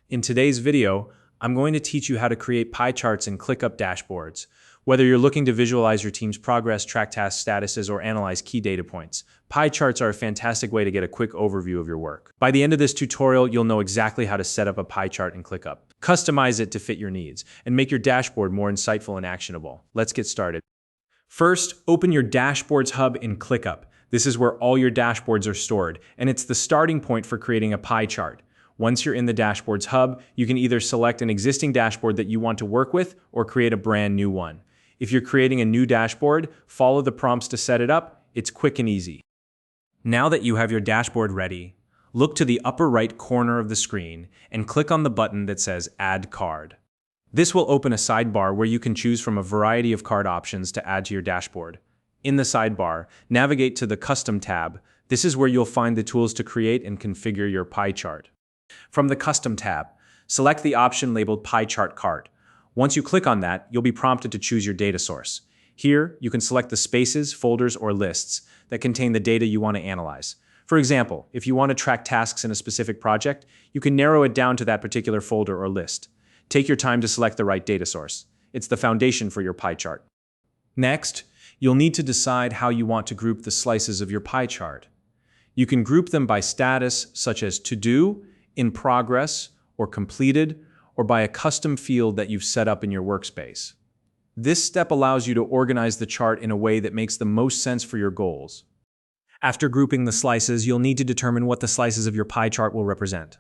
In today's video, I'm going to teach you how to create pie charts in ClickUp dashboards. Whether you're looking to visualize your team's progress, track task statuses, or analyze key data points, pie charts are a fantastic way to get a quick overview of your work. By the end of this tutorial, you'll know exactly how to set up a pie chart in ClickUp, customize it to fit your needs, and make your dashboard more insightful and actionable. Let's get started. First, open your Dashboards hub in ClickUp. This is where all your dashboards are stored, and it's the starting point for creating a pie chart. Once you're in the Dashboards hub, you can either select an existing dashboard that you want to work with or create a brand new one. If you're creating a new dashboard, follow the prompts to set it up. It's quick and easy. Now that you have your dashboard ready, look to the upper right corner of the screen and click on the button that says Add Card. This will open a sidebar where you can choose from a variety of card options to add to your dashboard. In the sidebar, navigate to the Custom tab. This is where you'll find the tools to create and configure your pie chart. From the Custom tab, select the option labeled Pie Chart Card. Once you click on that, you'll be prompted to choose your data source. Here, you can select the spaces, folders, or lists that contain the data you want to analyze. For example, if you want to track tasks in a specific project, you can narrow it down to that particular folder or list. Take your time to select the right data source. It's the foundation for your pie chart. Next, you'll need to decide how you want to group the slices of your pie chart. You can group them by status, such as To Do, In Progress, or Completed, or by a custom field that you've set up in your workspace. This step allows you to organize the chart in a way that makes the most sense for your goals. After grouping the slices, you'll need to determine what the slices of your pie chart will represent.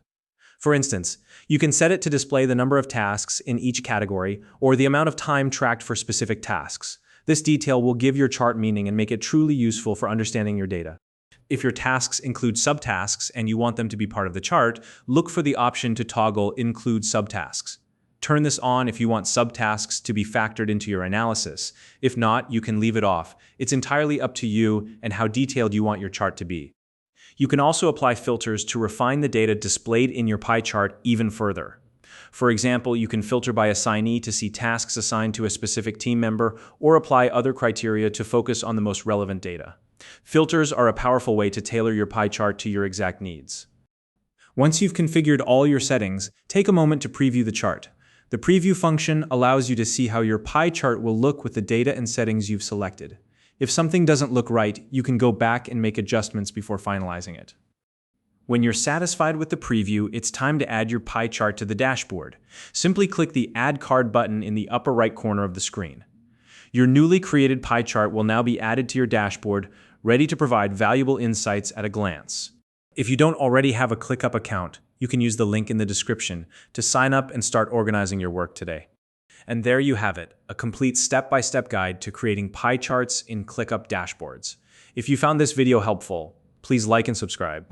For instance, you can set it to display the number of tasks in each category or the amount of time tracked for specific tasks. This detail will give your chart meaning and make it truly useful for understanding your data. If your tasks include subtasks and you want them to be part of the chart, look for the option to toggle Include Subtasks. Turn this on if you want subtasks to be factored into your analysis. If not, you can leave it off. It's entirely up to you and how detailed you want your chart to be. You can also apply filters to refine the data displayed in your pie chart even further. For example, you can filter by assignee to see tasks assigned to a specific team member or apply other criteria to focus on the most relevant data. Filters are a powerful way to tailor your pie chart to your exact needs. Once you've configured all your settings, take a moment to preview the chart. The preview function allows you to see how your pie chart will look with the data and settings you've selected. If something doesn't look right, you can go back and make adjustments before finalizing it. When you're satisfied with the preview, it's time to add your pie chart to the dashboard. Simply click the Add Card button in the upper right corner of the screen. Your newly created pie chart will now be added to your dashboard, ready to provide valuable insights at a glance. If you don't already have a ClickUp account, you can use the link in the description to sign up and start organizing your work today. And there you have it, a complete step-by-step guide to creating pie charts in ClickUp dashboards. If you found this video helpful, please like and subscribe.